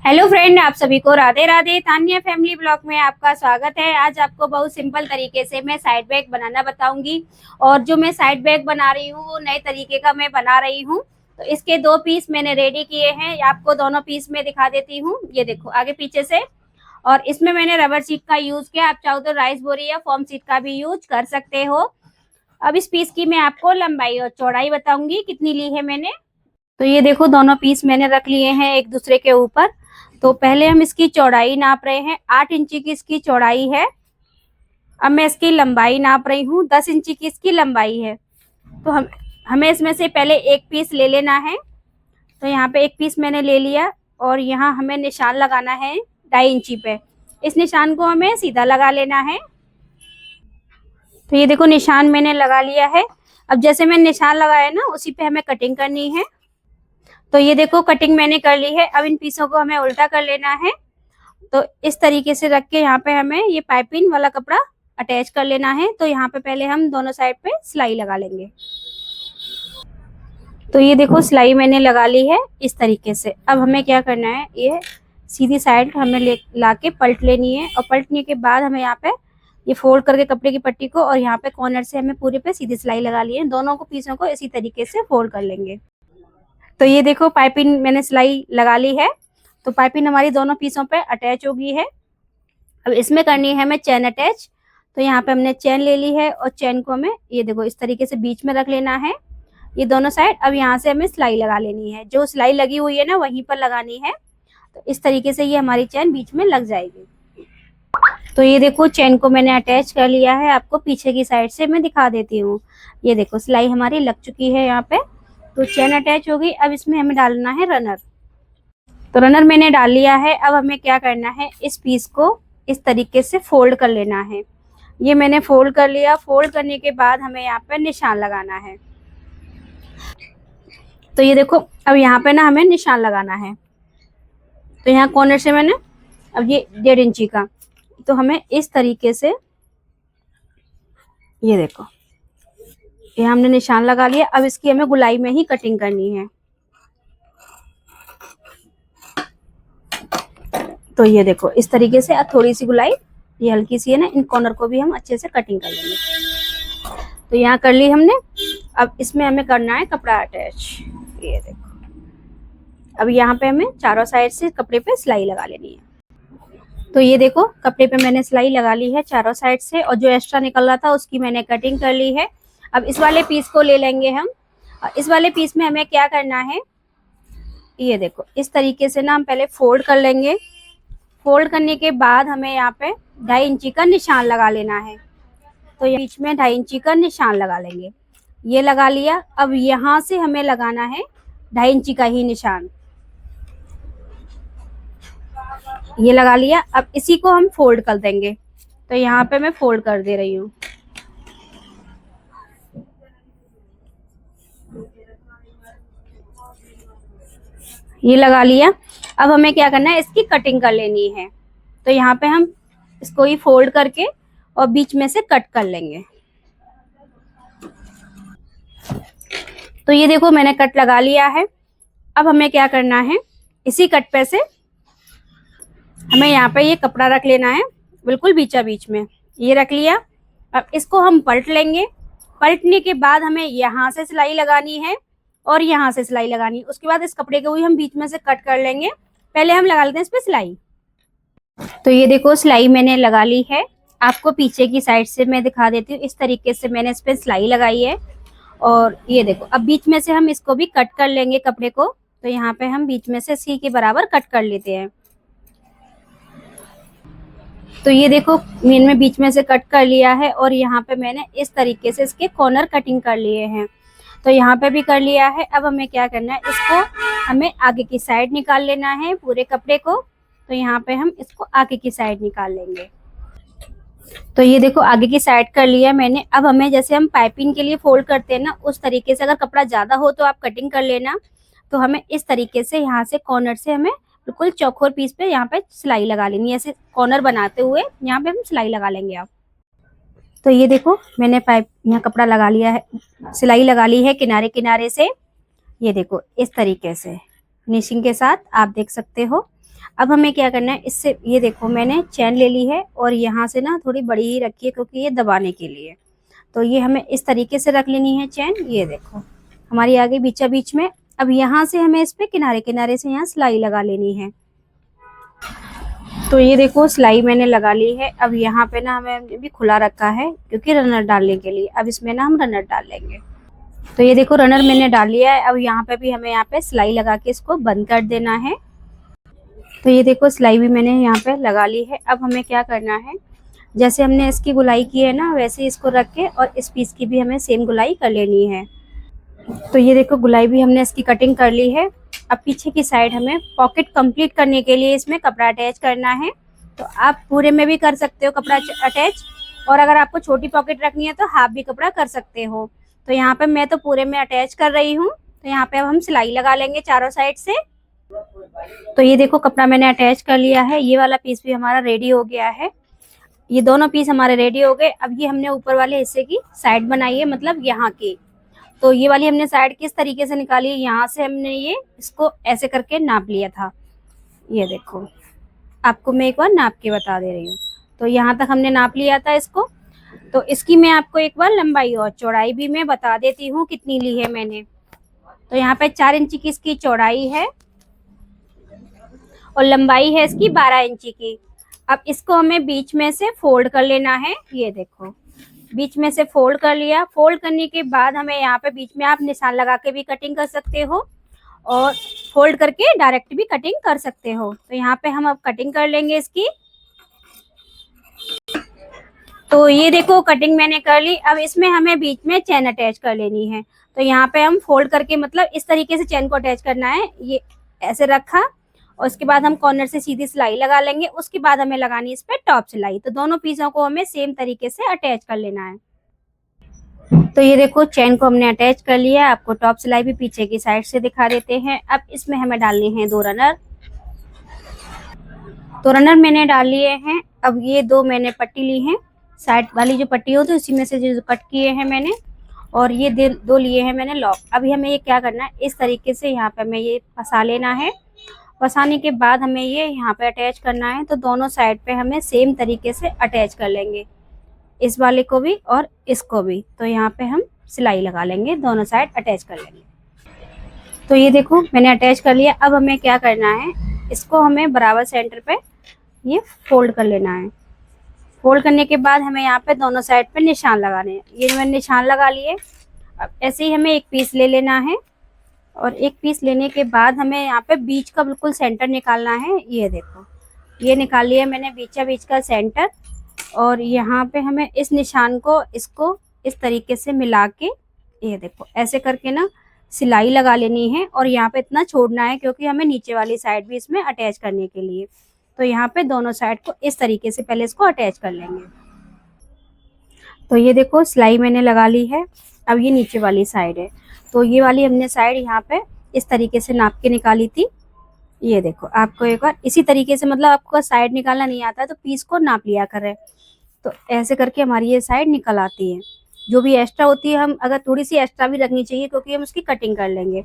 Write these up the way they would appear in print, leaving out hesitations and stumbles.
Hello friend, आप सभी को राधे राधे। तान्या फैमिली ब्लॉग में आपका स्वागत है। आज आपको बहुत सिंपल तरीके से मैं साइड बैग बनाना बताऊंगी। और जो मैं साइड बैग बना रही हूँ वो नए तरीके का मैं बना रही हूँ। तो इसके दो पीस मैंने रेडी किए हैं, आपको दोनों पीस में दिखा देती हूँ। ये देखो आगे पीछे से। और इसमें मैंने रबर शीट का यूज किया, आप चाहो तो राइस बोरी या फॉर्म शीट का भी यूज कर सकते हो। अब इस पीस की मैं आपको लंबाई और चौड़ाई बताऊंगी कितनी ली है मैंने। तो ये देखो दोनों पीस मैंने रख लिए हैं एक दूसरे के ऊपर। तो पहले हम इसकी चौड़ाई नाप रहे हैं, 8 इंची की इसकी चौड़ाई है। अब मैं इसकी लंबाई नाप रही हूँ, 10 इंची की इसकी लंबाई है। तो हमें इसमें से पहले एक पीस ले लेना है। तो यहाँ पे एक पीस मैंने ले लिया और यहाँ हमें निशान लगाना है 2.5 इंची पे। इस निशान को हमें सीधा लगा लेना है। तो ये देखो निशान मैंने लगा लिया है। अब जैसे मैंने निशान लगाया ना उसी पे हमें कटिंग करनी है। तो ये देखो कटिंग मैंने कर ली है। अब इन पीसों को हमें उल्टा कर लेना है। तो इस तरीके से रख के यहाँ पे हमें ये पाइपिंग वाला कपड़ा अटैच कर लेना है। तो यहाँ पे पहले हम दोनों साइड पे सिलाई लगा लेंगे। तो ये देखो सिलाई मैंने लगा ली है इस तरीके से। अब हमें क्या करना है, ये सीधी साइड हमें ला के पलट लेनी है। और पलटने के बाद हमें यहाँ पे ये फोल्ड करके कपड़े की पट्टी को और यहाँ पे कॉर्नर से हमें पूरे पे सीधी सिलाई लगा ली है। दोनों को पीसों को इसी तरीके से फोल्ड कर लेंगे। तो ये देखो पाइपिंग मैंने सिलाई लगा ली है। तो पाइपिंग हमारी दोनों पीसों पे अटैच हो गई है। अब इसमें करनी है हमें चेन अटैच। तो यहाँ पे हमने चेन ले ली है और चेन को हमें ये देखो इस तरीके से बीच में रख लेना है, ये दोनों साइड। अब यहाँ से हमें सिलाई लगा लेनी है, जो सिलाई लगी हुई है ना वहीं पर लगानी है। तो इस तरीके से ये हमारी चेन बीच में लग जाएगी। तो ये देखो चेन को मैंने अटैच कर लिया है, आपको पीछे की साइड से मैं दिखा देती हूँ। ये देखो सिलाई हमारी लग चुकी है यहाँ पे। तो चेन अटैच हो गई। अब इसमें हमें डालना है रनर। तो रनर मैंने डाल लिया है। अब हमें क्या करना है, इस पीस को इस तरीके से फोल्ड कर लेना है। ये मैंने फोल्ड कर लिया। फोल्ड करने के बाद हमें यहाँ पे निशान लगाना है। तो ये देखो अब यहाँ पे ना हमें निशान लगाना है। तो यहाँ कॉर्नर से मैंने अब ये 1.5 इंची का, तो हमें इस तरीके से ये देखो ये हमने निशान लगा लिया। अब इसकी हमें गुलाई में ही कटिंग करनी है। तो ये देखो इस तरीके से थोड़ी सी गुलाई ये हल्की सी है ना, इन कॉर्नर को भी हम अच्छे से कटिंग कर लेंगे। तो यहाँ कर ली हमने। अब इसमें हमें करना है कपड़ा अटैच। ये देखो अब यहाँ पे हमें चारों साइड से कपड़े पे सिलाई लगा लेनी है। तो ये देखो कपड़े पे मैंने सिलाई लगा ली है चारों साइड से, और जो एक्स्ट्रा निकल रहा था उसकी मैंने कटिंग कर ली है। अब इस वाले पीस को ले लेंगे हम। इस वाले पीस में हमें क्या करना है, ये देखो इस तरीके से ना हम पहले फोल्ड कर लेंगे। फोल्ड करने के बाद हमें यहाँ पे 2.5 इंची का निशान लगा लेना है। तो ये बीच में 2.5 इंची का निशान लगा लेंगे। ये लगा लिया। अब यहाँ से हमें लगाना है 2.5 इंची का ही निशान। ये लगा लिया। अब इसी को हम फोल्ड कर देंगे। तो यहाँ पे मैं फोल्ड कर दे रही हूँ। ये लगा लिया। अब हमें क्या करना है, इसकी कटिंग कर लेनी है। तो यहाँ पे हम इसको ही फोल्ड करके और बीच में से कट कर लेंगे। तो ये देखो मैंने कट लगा लिया है। अब हमें क्या करना है, इसी कट पे से हमें यहाँ पे ये कपड़ा रख लेना है, बिल्कुल बीचा बीच में ये रख लिया। अब इसको हम पलट लेंगे। पलटने के बाद हमें यहाँ से सिलाई लगानी है और यहाँ से सिलाई लगानी है। उसके बाद इस कपड़े को भी हम बीच में से कट कर लेंगे। पहले हम लगा लेते हैं इस पे सिलाई। तो ये देखो सिलाई मैंने लगा ली है, आपको पीछे की साइड से मैं दिखा देती हूँ। इस तरीके से मैंने इस पे सिलाई लगाई है। और ये देखो अब बीच में से हम इसको भी कट कर लेंगे कपड़े को। तो यहाँ पे हम बीच में से इसी के बराबर कट कर लेते हैं। तो ये देखो मैंने बीच में से कट कर लिया है और यहाँ पे मैंने इस तरीके से इसके कॉर्नर कटिंग कर लिए हैं। तो यहाँ पे भी कर लिया है। अब हमें क्या करना है, इसको हमें आगे की साइड निकाल लेना है पूरे कपड़े को। तो यहाँ पे हम इसको आगे की साइड निकाल लेंगे। तो ये देखो आगे की साइड कर लिया मैंने। अब हमें जैसे हम पाइपिंग के लिए फोल्ड करते हैं ना, उस तरीके से अगर कपड़ा ज्यादा हो तो आप कटिंग कर लेना। तो हमें इस तरीके से यहाँ से कॉर्नर से हमें बिल्कुल चौकोर पीस पे यहाँ पे सिलाई लगा लेनी है। ऐसे कॉर्नर बनाते हुए यहाँ पे हम सिलाई लगा लेंगे आप। तो ये देखो मैंने पाइप यहाँ कपड़ा लगा लिया है, सिलाई लगा ली है किनारे किनारे से। ये देखो इस तरीके से फिनिशिंग के साथ आप देख सकते हो। अब हमें क्या करना है, इससे ये देखो मैंने चैन ले ली है और यहाँ से ना थोड़ी बड़ी ही रखी है क्योंकि ये दबाने के लिए। तो ये हमें इस तरीके से रख लेनी है चैन। ये देखो हमारी आ गई बीचा बीच में। अब यहाँ से हमें इस पे किनारे किनारे से यहाँ सिलाई लगा लेनी है। तो ये देखो सिलाई मैंने लगा ली है। अब यहाँ पे ना हमें भी खुला रखा है क्योंकि रनर डालने के लिए। अब इसमें ना हम रनर डाल लेंगे। तो ये देखो रनर मैंने डाल लिया है। अब यहाँ पे भी हमें यहाँ पे सिलाई लगा के इसको बंद कर देना है। तो ये देखो सिलाई भी मैंने यहाँ पे लगा ली है। अब हमें क्या करना है, जैसे हमने इसकी गुलाई की है ना वैसे इसको रख के और इस पीस की भी हमें सेम गुलाई कर लेनी है। तो ये देखो गुलाई भी हमने इसकी कटिंग कर ली है। अब पीछे की साइड हमें पॉकेट कंप्लीट करने के लिए इसमें कपड़ा अटैच करना है। तो आप पूरे में भी कर सकते हो कपड़ा अटैच, और अगर आपको छोटी पॉकेट रखनी है तो हाफ भी कपड़ा कर सकते हो। तो यहाँ पे मैं तो पूरे में अटैच कर रही हूँ। तो यहाँ पे अब हम सिलाई लगा लेंगे चारों साइड से। तो ये देखो कपड़ा मैंने अटैच कर लिया है। ये वाला पीस भी हमारा रेडी हो गया है। ये दोनों पीस हमारे रेडी हो गए। अब ये हमने ऊपर वाले हिस्से की साइड बनाई है, मतलब यहाँ की। तो ये वाली हमने साइड किस तरीके से निकाली है, यहाँ से हमने ये इसको ऐसे करके नाप लिया था। ये देखो आपको मैं एक बार नाप के बता दे रही हूँ। तो यहाँ तक हमने नाप लिया था इसको। तो इसकी मैं आपको एक बार लंबाई और चौड़ाई भी मैं बता देती हूँ कितनी ली है मैंने। तो यहाँ पे 4 इंच की इसकी चौड़ाई है और लंबाई है इसकी 12 इंच की। अब इसको हमें बीच में से फोल्ड कर लेना है। ये देखो बीच में से फोल्ड कर लिया। फोल्ड करने के बाद हमें यहाँ पे बीच में आप निशान लगा के भी कटिंग कर सकते हो और फोल्ड करके डायरेक्ट भी कटिंग कर सकते हो। तो यहाँ पे हम अब कटिंग कर लेंगे इसकी। तो ये देखो कटिंग मैंने कर ली। अब इसमें हमें बीच में चैन अटैच कर लेनी है। तो यहाँ पे हम फोल्ड करके मतलब इस तरीके से चैन को अटैच करना है। ये ऐसे रखा और उसके बाद हम कॉर्नर से सीधी सिलाई लगा लेंगे। उसके बाद हमें लगानी है इस पे टॉप सिलाई। तो दोनों पीसों को हमें सेम तरीके से अटैच कर लेना है। तो ये देखो चैन को हमने अटैच कर लिया है। आपको टॉप सिलाई भी पीछे की साइड से दिखा देते हैं। अब इसमें हमें डालने हैं 2 रनर। तो रनर मैंने डाल लिए हैं। अब ये 2 मैंने पट्टी ली है, साइड वाली जो पट्टी होती है उसी में से जो कट किए हैं मैंने, और ये 2 लिए हैं मैंने लॉक। अभी हमें ये क्या करना है, इस तरीके से यहाँ पे हमें ये फंसा लेना है। फंसाने के बाद हमें ये यहाँ पे अटैच करना है। तो दोनों साइड पे हमें सेम तरीके से अटैच कर लेंगे, इस वाले को भी और इसको भी। तो यहाँ पे हम सिलाई लगा लेंगे, दोनों साइड अटैच कर लेंगे। तो ये देखो मैंने अटैच कर लिया। अब हमें क्या करना है, इसको हमें बराबर सेंटर पे ये फोल्ड कर लेना है। फोल्ड करने के बाद हमें यहाँ पे दोनों साइड पे निशान लगाने हैं। ये मैंने निशान लगा लिए। अब ऐसे ही हमें एक पीस ले लेना है और एक पीस लेने के बाद हमें यहाँ पे बीच का बिल्कुल सेंटर निकालना है। ये देखो ये निकाल लिया मैंने बीच का सेंटर, और यहाँ पे हमें इस निशान को इसको इस तरीके से मिला के ये देखो ऐसे करके ना सिलाई लगा लेनी है। और यहाँ पे इतना छोड़ना है क्योंकि हमें नीचे वाली साइड भी इसमें अटैच करने के लिए। तो यहाँ पे दोनों साइड को इस तरीके से पहले इसको अटैच कर लेंगे। तो ये देखो सिलाई मैंने लगा ली है। अब ये नीचे वाली साइड है। तो ये वाली हमने साइड यहाँ पे इस तरीके से नाप के निकाली थी। ये देखो आपको एक बार इसी तरीके से, मतलब आपको साइड निकालना नहीं आता है तो पीस को नाप लिया करें। तो ऐसे करके हमारी ये साइड निकल आती है। जो भी एक्स्ट्रा होती है हम अगर थोड़ी सी एक्स्ट्रा भी रखनी चाहिए क्योंकि हम उसकी कटिंग कर लेंगे।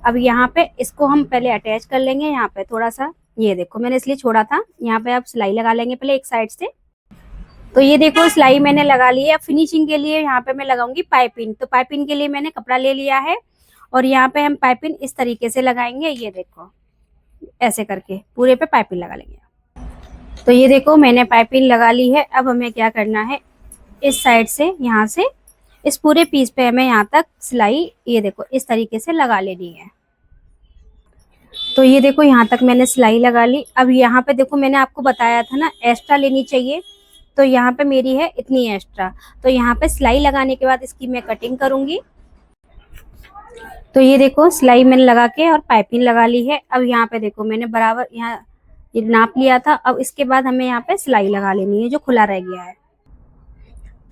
अब यहाँ पे इसको हम पहले अटैच कर लेंगे यहाँ पे थोड़ा सा। ये देखो मैंने इसलिए छोड़ा था। यहाँ पे आप सिलाई लगा लेंगे पहले एक साइड से। तो ये देखो सिलाई मैंने लगा ली है। अब फिनिशिंग के लिए यहाँ पे मैं लगाऊंगी पाइपिंग। तो पाइपिंग के लिए मैंने कपड़ा ले लिया है और यहाँ पे हम पाइपिंग इस तरीके से लगाएंगे। ये देखो ऐसे करके पूरे पे पाइपिंग लगा लेंगे। तो ये देखो मैंने पाइपिंग लगा ली है। अब हमें क्या करना है, इस साइड से यहाँ से इस पूरे पीस पे हमें यहाँ तक सिलाई ये देखो इस तरीके से लगा लेनी है। तो ये देखो यहाँ तक मैंने सिलाई लगा ली। अब यहाँ पे देखो मैंने आपको बताया था ना एक्स्ट्रा लेनी चाहिए, तो यहाँ पे मेरी है इतनी एक्स्ट्रा। तो यहाँ पे सिलाई लगाने के बाद इसकी मैं कटिंग करूंगी। तो ये देखो सिलाई मैंने लगा के और पाइपिंग लगा ली है। अब यहाँ पे देखो मैंने बराबर यहाँ ये नाप लिया था। अब इसके बाद हमें यहाँ पे सिलाई लगा लेनी है जो खुला रह गया है।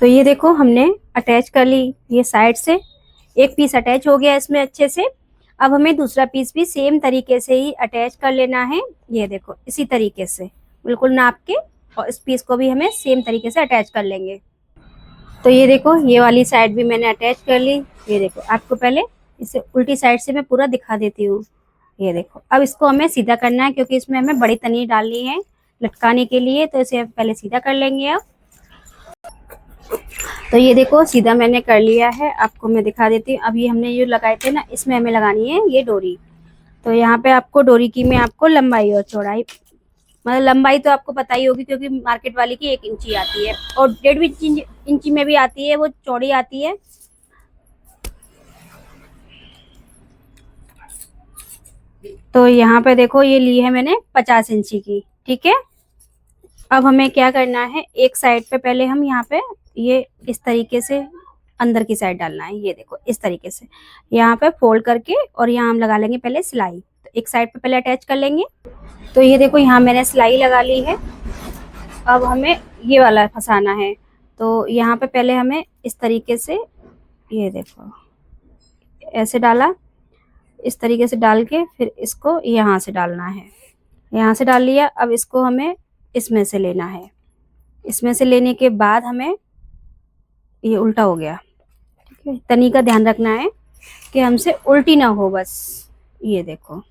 तो ये देखो हमने अटैच कर ली, ये साइड से एक पीस अटैच हो गया इसमें अच्छे से। अब हमें दूसरा पीस भी सेम तरीके से ही अटैच कर लेना है। ये देखो इसी तरीके से बिल्कुल नाप के, और इस पीस को भी हमें सेम तरीके से अटैच कर लेंगे। तो ये देखो ये वाली साइड भी मैंने अटैच कर ली। ये देखो आपको पहले इसे उल्टी साइड से मैं पूरा दिखा देती हूँ। ये देखो, अब इसको हमें सीधा करना है क्योंकि इसमें हमें बड़ी तनी डालनी है लटकाने के लिए, तो इसे पहले सीधा कर लेंगे। अब तो ये देखो सीधा मैंने कर लिया है, आपको मैं दिखा देती हूँ। अब ये हमने जो लगाए थे ना, इसमें हमें लगानी है ये डोरी। तो यहाँ पे आपको डोरी की मैं आपको लंबाई और चौड़ाई, मतलब लंबाई तो आपको पता ही होगी क्योंकि मार्केट वाली की 1 इंची आती है और 1.5 इंची में भी आती है, वो चौड़ी आती है। तो यहाँ पे देखो ये ली है मैंने 50 इंची की, ठीक है। अब हमें क्या करना है, एक साइड पे पहले हम यहाँ पे ये इस तरीके से अंदर की साइड डालना है। ये देखो इस तरीके से यहाँ पे फोल्ड करके और यहाँ हम लगा लेंगे पहले सिलाई। तो एक साइड पे पहले अटैच कर लेंगे। तो ये देखो यहाँ मैंने सिलाई लगा ली है। अब हमें ये वाला फंसाना है। तो यहाँ पे पहले हमें इस तरीके से, ये देखो ऐसे डाला, इस तरीके से डाल के फिर इसको यहाँ से डालना है। यहाँ से डाल लिया। अब इसको हमें इसमें से लेना है। इसमें से लेने के बाद हमें, ये उल्टा हो गया, ठीक है, तनी का ध्यान रखना है कि हमसे उल्टी ना हो बस। ये देखो,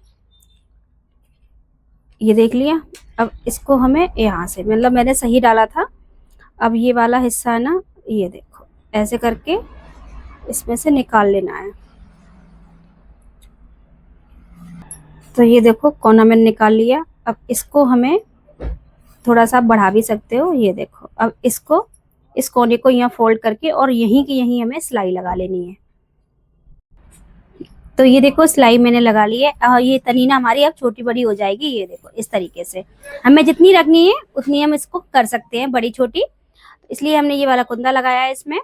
ये देख लिया। अब इसको हमें यहाँ से, मतलब मैंने सही डाला था। अब ये वाला हिस्सा ना, ये देखो ऐसे करके इसमें से निकाल लेना है। तो ये देखो कोना मैंने निकाल लिया। अब इसको हमें थोड़ा सा बढ़ा भी सकते हो। ये देखो, अब इसको, इस कोने को यहाँ फोल्ड करके और यहीं की यहीं हमें सिलाई लगा लेनी है। तो ये देखो सिलाई मैंने लगा ली है। ये तनीना हमारी अब छोटी बड़ी हो जाएगी। ये देखो इस तरीके से हमें जितनी रखनी है उतनी हम इसको कर सकते हैं, बड़ी छोटी। इसलिए हमने ये वाला कुंदा लगाया है इसमें।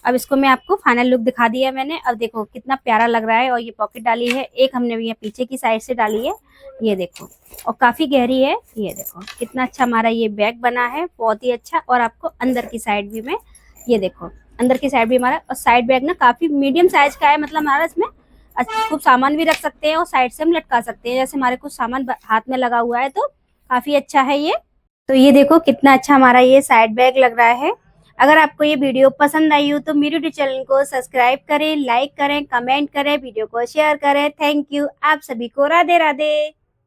अब इसको मैं आपको फाइनल लुक दिखा दिया मैंने। अब देखो कितना प्यारा लग रहा है। और ये पॉकेट डाली है, एक हमने यहाँ पीछे की साइड से डाली है, ये देखो, और काफी गहरी है। ये देखो कितना अच्छा हमारा ये बैग बना है, बहुत ही अच्छा। और आपको अंदर की साइड भी में, ये देखो अंदर की साइड भी हमारा, और साइड बैग ना काफी मीडियम साइज का है, मतलब हमारा इसमें खूब सामान भी रख सकते हैं और साइड से हम लटका सकते हैं। जैसे हमारे कुछ सामान हाथ में लगा हुआ है तो काफी अच्छा है ये। तो ये देखो कितना अच्छा हमारा ये साइड बैग लग रहा है। अगर आपको ये वीडियो पसंद आई हो तो मेरे यूट्यूब चैनल को सब्सक्राइब करें, लाइक करें, कमेंट करें, वीडियो को शेयर करें। Thank you. आप सभी को राधे राधे।